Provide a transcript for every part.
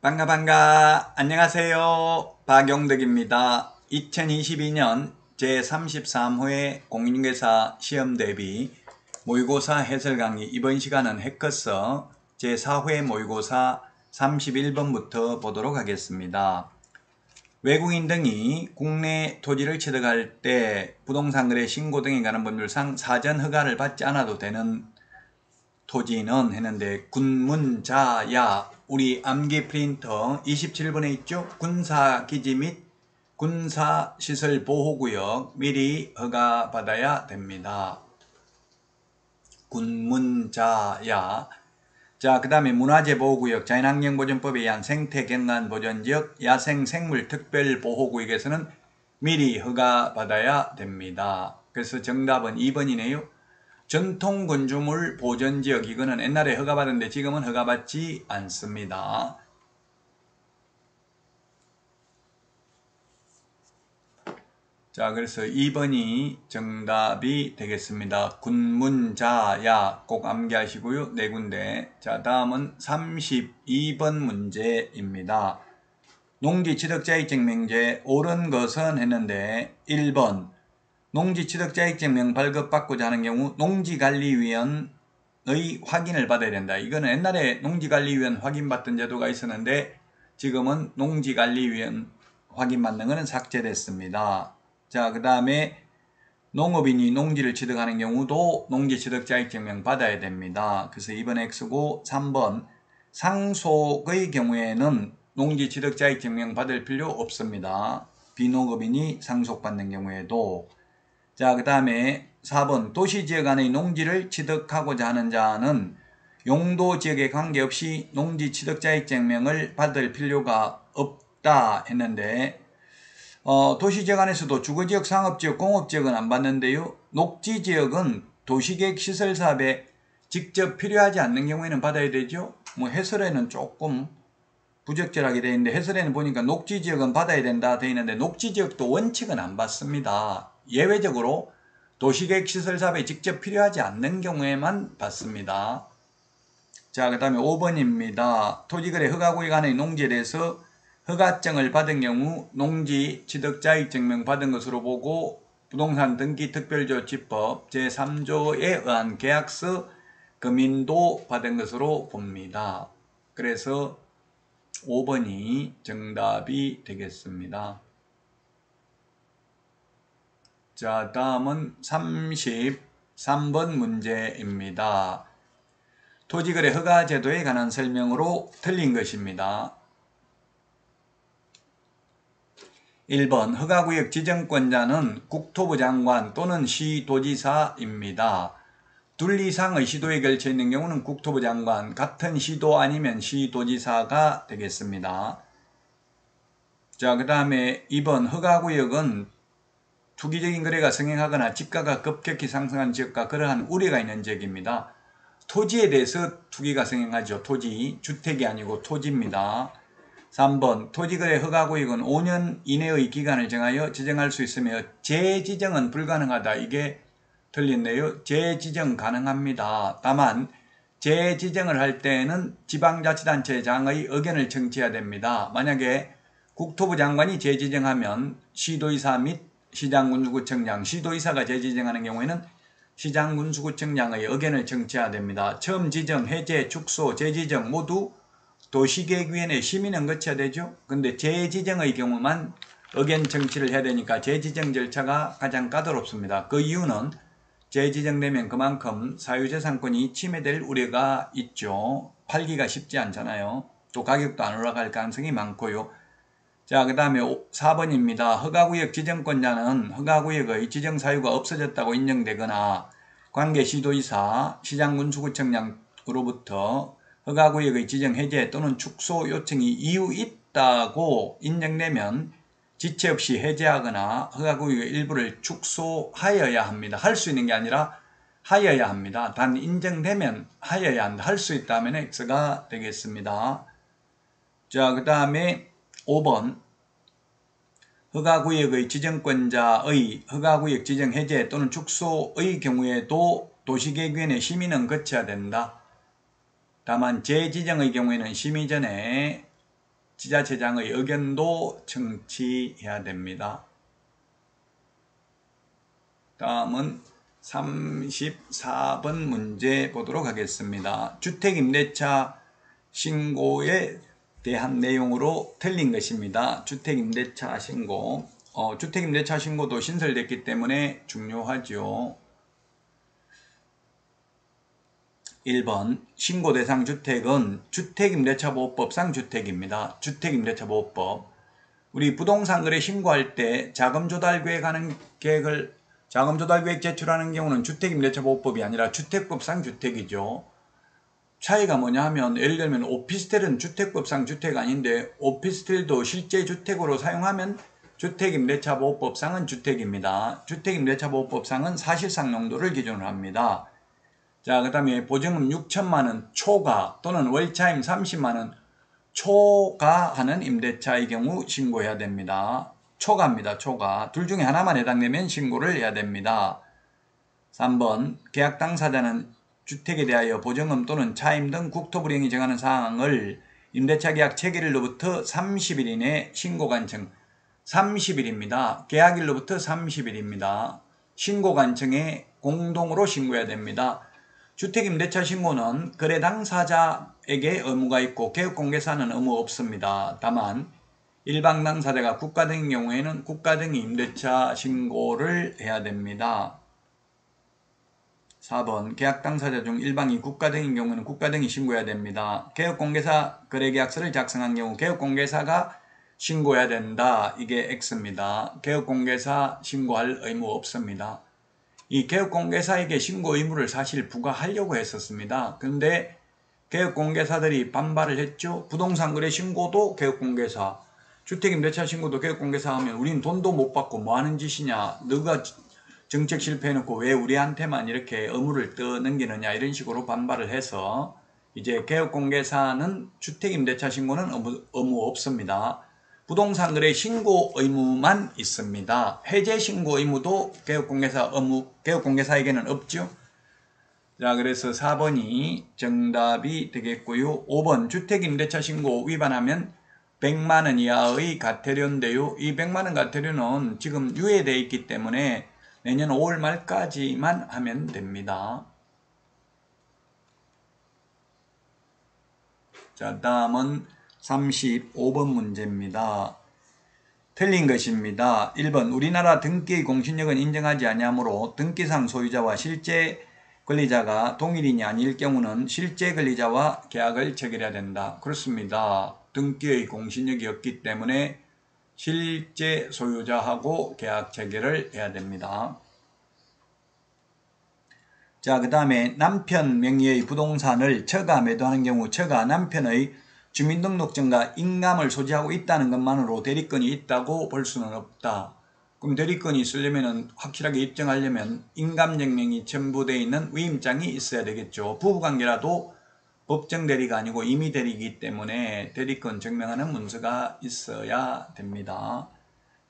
반가 안녕하세요. 박용덕입니다. 2022년 제33회 공인중개사 시험대비 모의고사 해설 강의, 이번 시간은 해커서 제4회 모의고사 31번부터 보도록 하겠습니다. 외국인 등이 국내 토지를 취득할 때 부동산 거래 신고 등에 관한 법률상 사전 허가를 받지 않아도 되는 토지는 했는데, 군문자야, 우리 암기 프린터 27번에 있죠? 군사기지 및 군사시설 보호구역 미리 허가받아야 됩니다. 군문자야. 자, 그 다음에 문화재보호구역, 자연환경보전법에 의한 생태경관보전지역, 야생생물특별보호구역에서는 미리 허가받아야 됩니다. 그래서 정답은 2번이네요. 전통건축물 보전지역, 이거는 옛날에 허가받았는데 지금은 허가받지 않습니다. 자, 그래서 2번이 정답이 되겠습니다. 군문자야 꼭 암기하시고요. 네 군데. 자, 다음은 32번 문제입니다. 농지취득자격증명제 옳은 것은 했는데 1번 농지취득자격증명 발급받고자 하는 경우 농지관리위원의 확인을 받아야 된다. 이거는 옛날에 농지관리위원 확인받던 제도가 있었는데 지금은 농지관리위원 확인받는 것은 삭제됐습니다. 자, 그 다음에 농업인이 농지를 취득하는 경우도 농지취득자격증명 받아야 됩니다. 그래서 2번 X고, 3번 상속의 경우에는 농지취득자격증명 받을 필요 없습니다. 비농업인이 상속받는 경우에도. 자, 그 다음에 4번 도시지역 안의 농지를 취득하고자 하는 자는 용도지역에 관계없이 농지취득자격증명을 받을 필요가 없다 했는데, 도시지역 안에서도 주거지역, 상업지역, 공업지역은 안 받는데요. 녹지지역은 도시계획시설사업에 직접 필요하지 않는 경우에는 받아야 되죠. 뭐 해설에는 조금 부적절하게 되어 있는데, 해설에는 보니까 녹지지역은 받아야 된다 되어 있는데 녹지지역도 원칙은 안 받습니다. 예외적으로 도시계획시설사업에 직접 필요하지 않는 경우에만 받습니다. 자, 그 다음에 5번입니다. 토지거래 허가구역 안의 농지에 대해서 허가증을 받은 경우 농지취득자격증명 받은 것으로 보고 부동산 등기특별조치법 제3조에 의한 계약서 금인도 받은 것으로 봅니다. 그래서 5번이 정답이 되겠습니다. 자, 다음은 33번 문제입니다. 토지거래 허가제도에 관한 설명으로 틀린 것입니다. 1번 허가구역 지정권자는 국토부 장관 또는 시도지사입니다. 둘 이상의 시도에 걸쳐 있는 경우는 국토부 장관, 같은 시도 아니면 시도지사가 되겠습니다. 자, 그 다음에 2번 허가구역은 투기적인 거래가 성행하거나 집가가 급격히 상승한 지역과 그러한 우려가 있는 지역입니다. 토지에 대해서 투기가 성행하죠. 토지, 주택이 아니고 토지입니다. 3번 토지거래 허가구역은 5년 이내의 기간을 정하여 지정할 수 있으며 재지정은 불가능하다. 이게 틀린데요. 재지정 가능합니다. 다만 재지정을 할 때는 지방자치단체장의 의견을 청취해야 됩니다. 만약에 국토부 장관이 재지정하면 시도의사 및 시장군수구청장, 시도의사가 재지정하는 경우에는 시장군수구청장의 의견을 청취해야 됩니다. 처음 지정, 해제, 축소, 재지정 모두 도시계획위원회 심의는 거쳐야 되죠. 근데 재지정의 경우만 의견 청취를 해야 되니까 재지정 절차가 가장 까다롭습니다. 그 이유는 재지정되면 그만큼 사유재산권이 침해될 우려가 있죠. 팔기가 쉽지 않잖아요. 또 가격도 안 올라갈 가능성이 많고요. 자, 그 다음에 4번입니다. 허가구역 지정권자는 허가구역의 지정사유가 없어졌다고 인정되거나 관계시도의사, 시장군수구청장으로부터 허가구역의 지정 해제 또는 축소 요청이 이유 있다고 인정되면 지체 없이 해제하거나 허가구역의 일부를 축소하여야 합니다. 할 수 있는 게 아니라 하여야 합니다. 단 인정되면 하여야 한다. 할 수 있다면 X가 되겠습니다. 자, 그 다음에 5번 허가구역의 지정권자의 허가구역 지정 해제 또는 축소의 경우에도 도시계획위원회 심의는 거쳐야 된다. 다만 재지정의 경우에는 심의 전에 지자체장의 의견도 청취해야 됩니다. 다음은 34번 문제 보도록 하겠습니다. 주택임대차 신고에 대한 내용으로 틀린 것입니다. 주택임대차 신고. 주택임대차 신고도 신설됐기 때문에 중요하죠. 1번 신고 대상 주택은 주택임대차보호법상 주택입니다. 주택임대차보호법. 우리 부동산 거래 신고할 때 자금조달계획 제출하는 경우는 주택임대차보호법이 아니라 주택법상 주택이죠. 차이가 뭐냐 하면 예를 들면 오피스텔은 주택법상 주택 아닌데 오피스텔도 실제 주택으로 사용하면 주택임대차보호법상은 주택입니다. 주택임대차보호법상은 사실상 용도를 기준으로 합니다. 자, 그 다음에 보증금 6천만원 초과 또는 월차임 30만원 초과하는 임대차의 경우 신고해야 됩니다. 초과입니다. 초과. 둘 중에 하나만 해당되면 신고를 해야 됩니다. 3번 계약 당사자는 주택에 대하여 보증금 또는 차임 등 국토부령이 정하는 사항을 임대차 계약 체결일로부터 30일 이내 신고관청 30일입니다. 계약일로부터 30일입니다. 신고관청에 공동으로 신고해야 됩니다. 주택임대차 신고는 거래 당사자에게 의무가 있고 개업공개사는 의무 없습니다. 다만 일방 당사자가 국가 등인 경우에는 국가 등이 임대차 신고를 해야 됩니다. 4번 계약 당사자 중 일방이 국가 등인 경우에는 국가 등이 신고해야 됩니다. 개업공개사 거래계약서를 작성한 경우 개업공개사가 신고해야 된다. 이게 X입니다. 개업공개사 신고할 의무 없습니다. 이 개업공개사에게 신고 의무를 사실 부과하려고 했었습니다. 근데 개업공개사들이 반발을 했죠. 부동산 거래 신고도 개업공개사, 주택임대차 신고도 개업공개사 하면 우린 돈도 못 받고 뭐 하는 짓이냐, 너가 정책 실패해놓고 왜 우리한테만 이렇게 의무를 떠넘기느냐 이런 식으로 반발을 해서 이제 개업공개사는 주택임대차 신고는 의무 없습니다. 부동산 거래 신고 의무만 있습니다. 해제 신고 의무도 개업공개사에게는 없죠. 자, 그래서 4번이 정답이 되겠고요. 5번 주택임대차 신고 위반하면 100만원 이하의 과태료인데요. 이 100만원 과태료는 지금 유예되어 있기 때문에 내년 5월 말까지만 하면 됩니다. 자, 다음은 35번 문제입니다. 틀린 것입니다. 1번 우리나라 등기의 공신력은 인정하지 아니하므로 등기상 소유자와 실제 권리자가 동일인이 아닐 경우는 실제 권리자와 계약을 체결해야 된다. 그렇습니다. 등기의 공신력이 없기 때문에 실제 소유자하고 계약 체결을 해야 됩니다. 자, 그 다음에 남편 명의의 부동산을 처가 매도하는 경우 처가 남편의 주민등록증과 인감을 소지하고 있다는 것만으로 대리권이 있다고 볼 수는 없다. 그럼 대리권이 있으려면 확실하게 입증하려면 인감증명이 첨부되어 있는 위임장이 있어야 되겠죠. 부부관계라도 법정 대리가 아니고 임의 대리이기 때문에 대리권 증명하는 문서가 있어야 됩니다.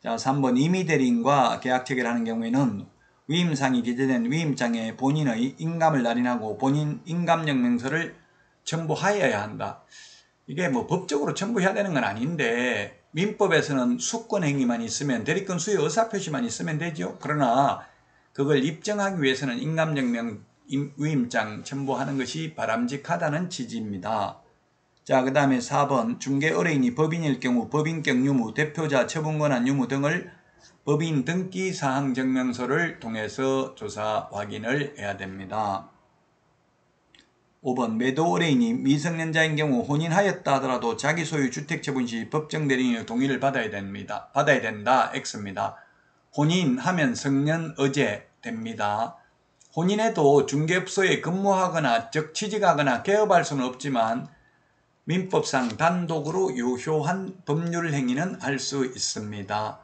자, 3번 임의 대리인과 계약 체결하는 경우에는 위임상이 기재된 위임장에 본인의 인감을 날인하고 본인 인감증명서를 첨부하여야 한다. 이게 뭐 법적으로 첨부해야 되는 건 아닌데 민법에서는 수권행위만 있으면 대리권 수여 의사표시만 있으면 되죠. 그러나 그걸 입증하기 위해서는 인감증명 위임장 첨부하는 것이 바람직하다는 취지입니다. 자, 그 다음에 4번 중개 의뢰인이 법인일 경우 법인격 유무, 대표자 처분권한 유무 등을 법인 등기사항 증명서를 통해서 조사 확인을 해야 됩니다. 5번 매도 의뢰인이 미성년자인 경우 혼인하였다 하더라도 자기 소유 주택 처분 시 법정 대리인의 동의를 받아야 된다. X입니다. 혼인하면 성년 의제 됩니다. 혼인해도 중개업소에 근무하거나 즉 취직하거나 개업할 수는 없지만 민법상 단독으로 유효한 법률 행위는 할 수 있습니다.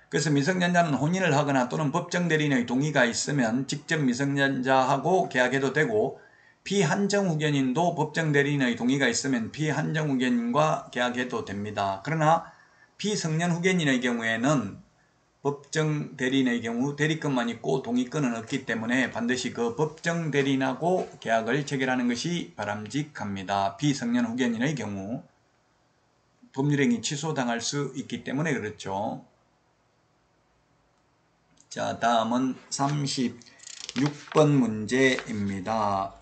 그래서 미성년자는 혼인을 하거나 또는 법정 대리인의 동의가 있으면 직접 미성년자하고 계약해도 되고 피한정후견인도 법정 대리인의 동의가 있으면 피한정후견인과 계약해도 됩니다. 그러나 피성년 후견인의 경우에는 법정 대리인의 경우 대리권만 있고 동의권은 없기 때문에 반드시 그 법정 대리인하고 계약을 체결하는 것이 바람직합니다. 피성년 후견인의 경우. 법률행위 취소당할 수 있기 때문에 그렇죠. 자, 다음은 36번 문제입니다.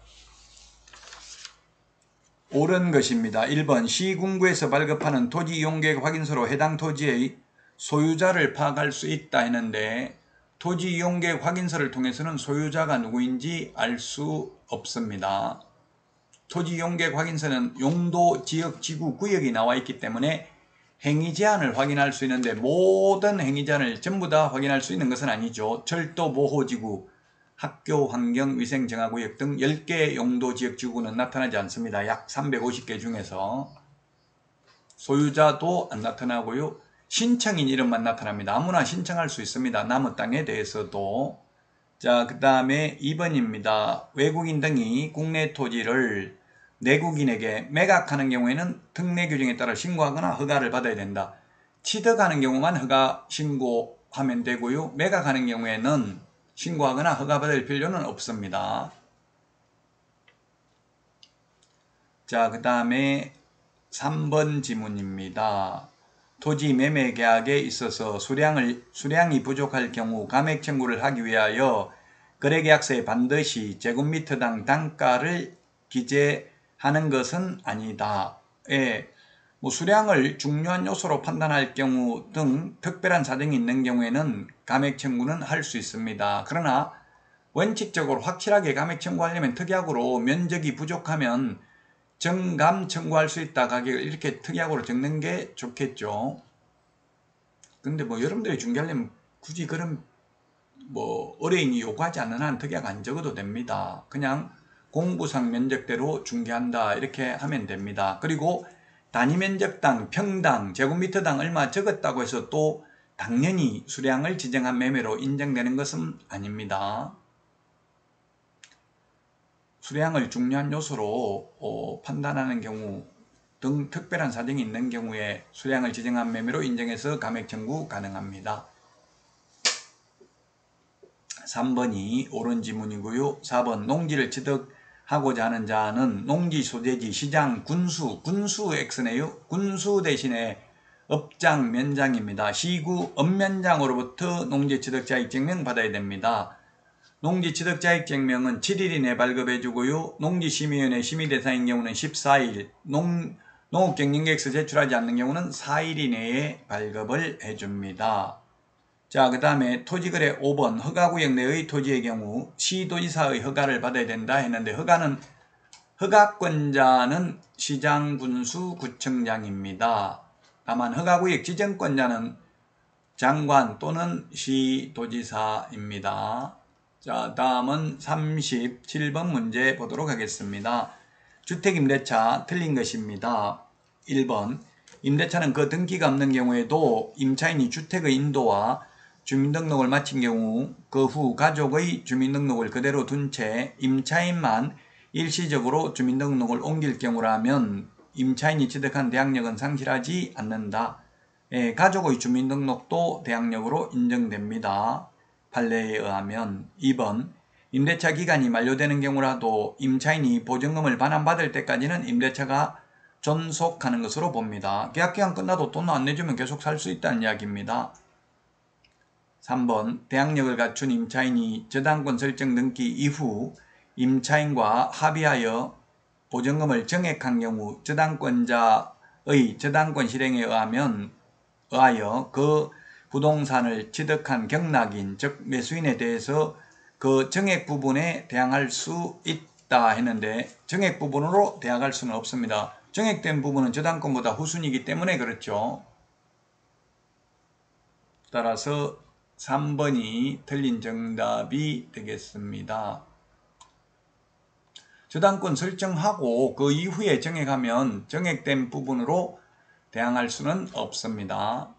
옳은 것입니다. 1번 시군구에서 발급하는 토지 이용계획 확인서로 해당 토지의 소유자를 파악할 수 있다 했는데 토지 이용계획 확인서를 통해서는 소유자가 누구인지 알 수 없습니다. 토지 이용계획 확인서는 용도, 지역, 지구, 구역이 나와 있기 때문에 행위 제한을 확인할 수 있는데 모든 행위 제한을 전부 다 확인할 수 있는 것은 아니죠. 철도, 보호지구, 학교, 환경, 위생, 정화구역 등 10개의 용도, 지역, 지구는 나타나지 않습니다. 약 350개 중에서 소유자도 안 나타나고요. 신청인 이름만 나타납니다. 아무나 신청할 수 있습니다. 남의 땅에 대해서도. 자, 그 다음에 2번입니다. 외국인 등이 국내 토지를 내국인에게 매각하는 경우에는 특례 규정에 따라 신고하거나 허가를 받아야 된다. 취득하는 경우만 허가 신고하면 되고요. 매각하는 경우에는 신고하거나 허가받을 필요는 없습니다. 자, 그 다음에 3번 지문입니다. 토지 매매 계약에 있어서 수량이 부족할 경우 감액 청구를 하기 위하여 거래계약서에 반드시 제곱미터당 단가를 기재하는 것은 아니다. 수량을 중요한 요소로 판단할 경우 등 특별한 사정이 있는 경우에는 감액 청구는 할 수 있습니다. 그러나 원칙적으로 확실하게 감액 청구하려면 특약으로 면적이 부족하면 정감 청구할 수 있다. 가격을 이렇게 특약으로 적는 게 좋겠죠. 근데 여러분들이 중개하려면 굳이 그런 의뢰인이 요구하지 않는 한 특약 안 적어도 됩니다. 그냥 공부상 면적대로 중개한다 이렇게 하면 됩니다. 그리고 단위 면적당, 평당, 제곱미터당 얼마 적었다고 해서 또 당연히 수량을 지정한 매매로 인정되는 것은 아닙니다. 수량을 중요한 요소로 판단하는 경우 등 특별한 사정이 있는 경우에 수량을 지정한 매매로 인정해서 감액 청구 가능합니다. 3번이 옳은 지문이고요. 4번 농지를 취득하고자 하는 자는 농지 소재지, 시장, 군수 X네요. 군수 대신에 업장, 면장입니다. 시구, 업면장으로부터 농지 취득 자익증명 받아야 됩니다. 농지 취득 자익증명은 7일 이내 발급해주고요. 농지심의위원회 심의 대상인 경우는 14일, 농업경영계획서 제출하지 않는 경우는 4일 이내에 발급을 해줍니다. 자, 그 다음에 토지거래 5번 허가구역 내의 토지의 경우 시도지사의 허가를 받아야 된다 했는데 허가권자는 시장, 군수, 구청장입니다. 다만 허가구역 지정권자는 장관 또는 시도지사입니다. 자, 다음은 37번 문제 보도록 하겠습니다. 주택임대차 틀린 것입니다. 1번 임대차는 그 등기가 없는 경우에도 임차인이 주택의 인도와 주민등록을 마친 경우 그 후 가족의 주민등록을 그대로 둔 채 임차인만 일시적으로 주민등록을 옮길 경우라면 임차인이 취득한 대항력은 상실하지 않는다. 가족의 주민등록도 대항력으로 인정됩니다. 판례에 의하면. 2번 임대차 기간이 만료되는 경우라도 임차인이 보증금을 반환받을 때까지는 임대차가 존속하는 것으로 봅니다. 계약기간 끝나도 돈 안 내주면 계속 살 수 있다는 이야기입니다. 3번 대항력을 갖춘 임차인이 저당권 설정 등기 이후 임차인과 합의하여 보증금을 정액한 경우 저당권자의 저당권 실행에 의하여 그 부동산을 취득한 경락인 즉 매수인에 대해서 그 정액 부분에 대항할 수 있다 했는데 정액 부분으로 대항할 수는 없습니다. 정액된 부분은 저당권보다 후순위이기 때문에 그렇죠. 따라서 3번이 틀린 정답이 되겠습니다. 저당권 설정하고 그 이후에 정액하면 정액된 부분으로 대항할 수는 없습니다.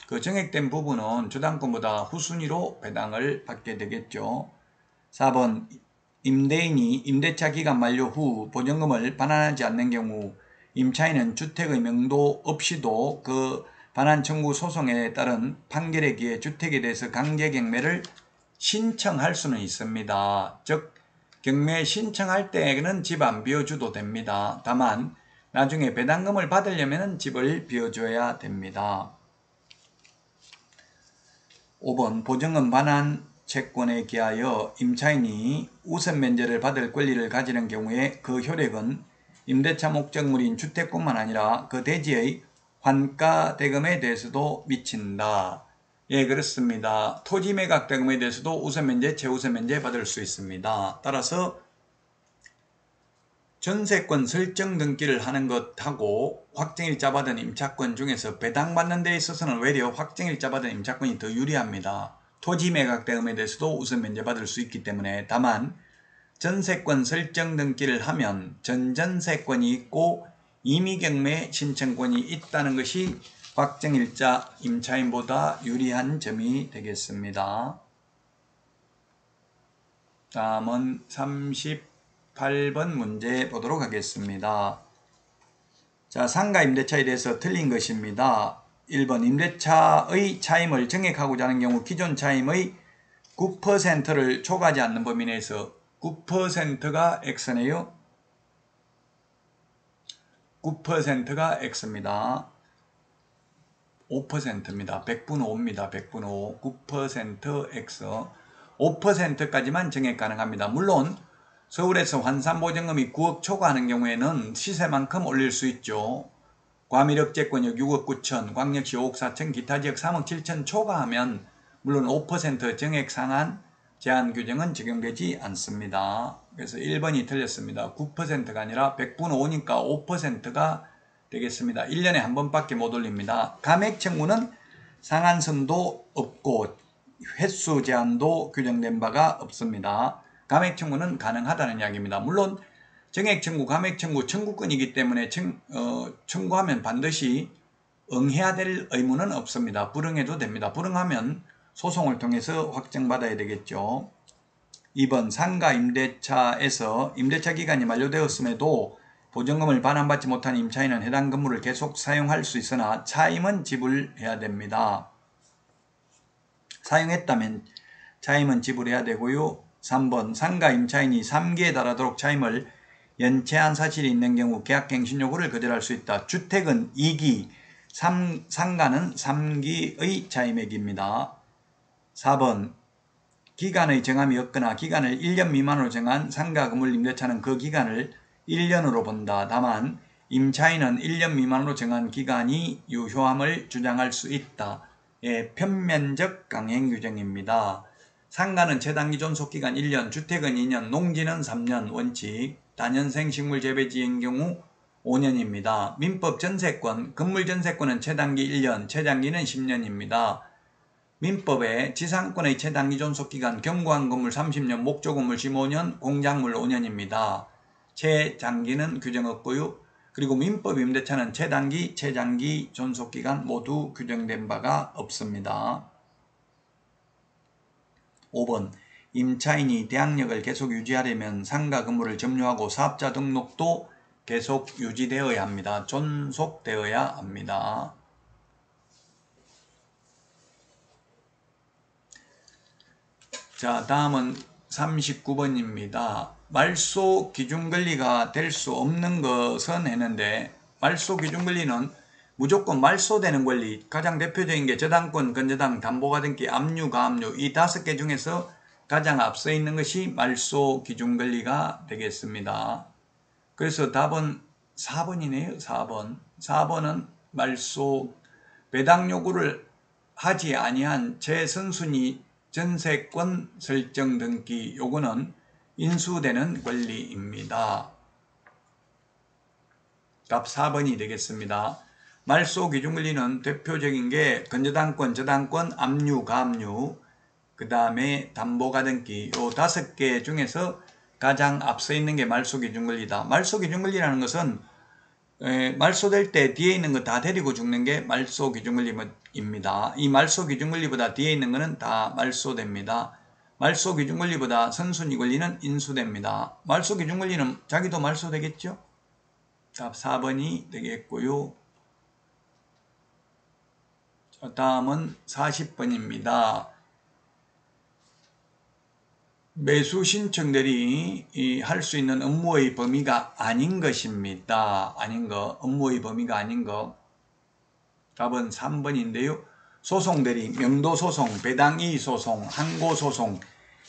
그 정액된 부분은 저당권보다 후순위로 배당을 받게 되겠죠. 4번 임대인이 임대차 기간 만료 후 보증금을 반환하지 않는 경우 임차인은 주택의 명도 없이도 그 반환 청구 소송에 따른 판결에 기해 주택에 대해서 강제 경매를 신청할 수는 있습니다. 즉 경매 신청할 때는 집 안 비워줘도 됩니다. 다만 나중에 배당금을 받으려면 집을 비워줘야 됩니다. 5번 보증금 반환 채권에 기하여 임차인이 우선 면제를 받을 권리를 가지는 경우에 그 효력은 임대차 목적물인 주택뿐만 아니라 그 대지의 환가 대금에 대해서도 미친다. 예, 그렇습니다. 토지 매각 대금에 대해서도 우선 면제, 최우선 면제 받을 수 있습니다. 따라서 전세권 설정 등기를 하는 것하고 확정일자 받은 임차권 중에서 배당받는 데 있어서는 외려 확정일자 받은 임차권이 더 유리합니다. 토지 매각 대금에 대해서도 우선 면제받을 수 있기 때문에 다만 전세권 설정 등기를 하면 전전세권이 있고 임의경매 신청권이 있다는 것이 확정일자 임차인보다 유리한 점이 되겠습니다. 다음은 38번 문제 보도록 하겠습니다. 자, 상가 임대차에 대해서 틀린 것입니다. 1번 임대차의 차임을 정액하고자 하는 경우 기존 차임의 9%를 초과하지 않는 범위 내에서 9%가 X네요. 9%가 X입니다. 5%입니다. 100분의 5입니다. 100분의 5. 9% X. 5%까지만 정액 가능합니다. 물론 서울에서 환산보증금이 9억 초과하는 경우에는 시세만큼 올릴 수 있죠. 과밀억제권역 6억 9천, 광역시 5억 4천, 기타 지역 3억 7천 초과하면 물론 5% 정액 상한 제한 규정은 적용되지 않습니다. 그래서 1번이 틀렸습니다. 9%가 아니라 100분의 5니까 5%가 되겠습니다. 1년에 한 번밖에 못 올립니다. 감액 청구는 상한선도 없고 횟수 제한도 규정된 바가 없습니다. 감액 청구는 가능하다는 이야기입니다. 물론 정액 청구, 감액 청구, 청구권이기 때문에 청구하면 반드시 응해야 될 의무는 없습니다. 불응해도 됩니다. 불응하면 소송을 통해서 확정받아야 되겠죠. 2번 상가 임대차에서 임대차 기간이 만료되었음에도 보증금을 반환받지 못한 임차인은 해당 건물을 계속 사용할 수 있으나 차임은 지불해야 됩니다. 사용했다면 차임은 지불해야 되고요. 3번 상가 임차인이 3기에 달하도록 차임을 연체한 사실이 있는 경우 계약갱신 요구를 거절할 수 있다. 주택은 2기, 상가는 3기의 차임액입니다. 4번 기간의 정함이 없거나 기간을 1년 미만으로 정한 상가 건물 임대차는 그 기간을 1년으로 본다. 다만 임차인은 1년 미만으로 정한 기간이 유효함을 주장할 수 있다. 예, 편면적 강행 규정입니다. 상가는 최단기 존속기간 1년, 주택은 2년, 농지는 3년 원칙, 다년생 식물재배지인 경우 5년입니다. 민법 전세권, 건물 전세권은 최단기 1년, 최장기는 10년입니다. 민법에 지상권의 최단기 존속기간 경구한 건물 30년, 목조 건물 15년, 공작물 5년입니다. 최장기는 규정 없고요. 그리고 민법 임대차는 최단기, 최장기 존속기간 모두 규정된 바가 없습니다. 5번 임차인이 대항력을 계속 유지하려면 상가 건물을 점유하고 사업자 등록도 계속 유지되어야 합니다. 존속되어야 합니다. 자, 다음은 39번입니다. 말소 기준권리가 될 수 없는 것은 했는데 말소 기준권리는 무조건 말소되는 권리, 가장 대표적인 게 저당권, 건저당, 담보가등기, 압류, 가압류 이 5개 중에서 가장 앞서 있는 것이 말소 기준권리가 되겠습니다. 그래서 답은 4번이네요. 4번. 4번은 말소 배당 요구를 하지 아니한 최선순위 전세권 설정 등기 요구는 인수되는 권리입니다. 답 4번이 되겠습니다. 말소 기준 권리는 대표적인 게 건저당권, 저당권, 압류, 가압류, 그 다음에 담보가등기 요 5개 중에서 가장 앞서 있는 게 말소 기준 권리다. 말소 기준 권리라는 것은 말소될 때 뒤에 있는 거 다 데리고 죽는 게 말소 기준 권리입니다. 이 말소 기준 권리보다 뒤에 있는 거는 다 말소됩니다. 말소 기준 권리보다 선순위 권리는 인수됩니다. 말소 기준 권리는 자기도 말소되겠죠? 답 4번이 되겠고요. 다음은 40번입니다. 매수 신청들이 할 수 있는 업무의 범위가 아닌 것입니다. 업무의 범위가 아닌 거. 답은 3번인데요. 소송대리, 명도소송, 배당이의 소송, 항고소송,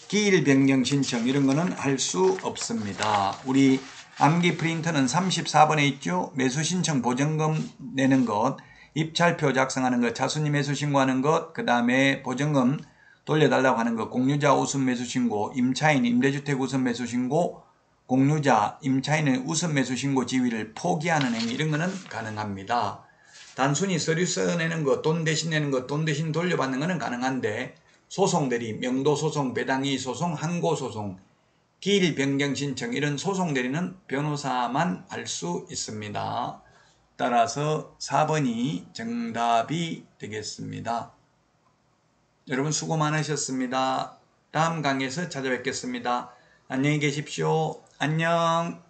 기일 변경 신청 이런 거는 할 수 없습니다. 우리 암기 프린터는 34번에 있죠. 매수 신청 보증금 내는 것, 입찰표 작성하는 것, 차순위 매수 신고하는 것, 그 다음에 보증금 돌려달라고 하는 것, 공유자 우선 매수 신고, 임차인 임대주택 우선 매수 신고, 공유자 임차인의 우선 매수 신고 지위를 포기하는 행위 이런 거는 가능합니다. 단순히 서류 써내는 것, 돈 대신 내는 것, 돈 대신 돌려받는 것은 가능한데 소송대리, 명도소송, 배당이의 소송, 항고소송, 기일 변경 신청 이런 소송대리는 변호사만 할 수 있습니다. 따라서 4번이 정답이 되겠습니다. 여러분 수고 많으셨습니다. 다음 강의에서 찾아뵙겠습니다. 안녕히 계십시오. 안녕.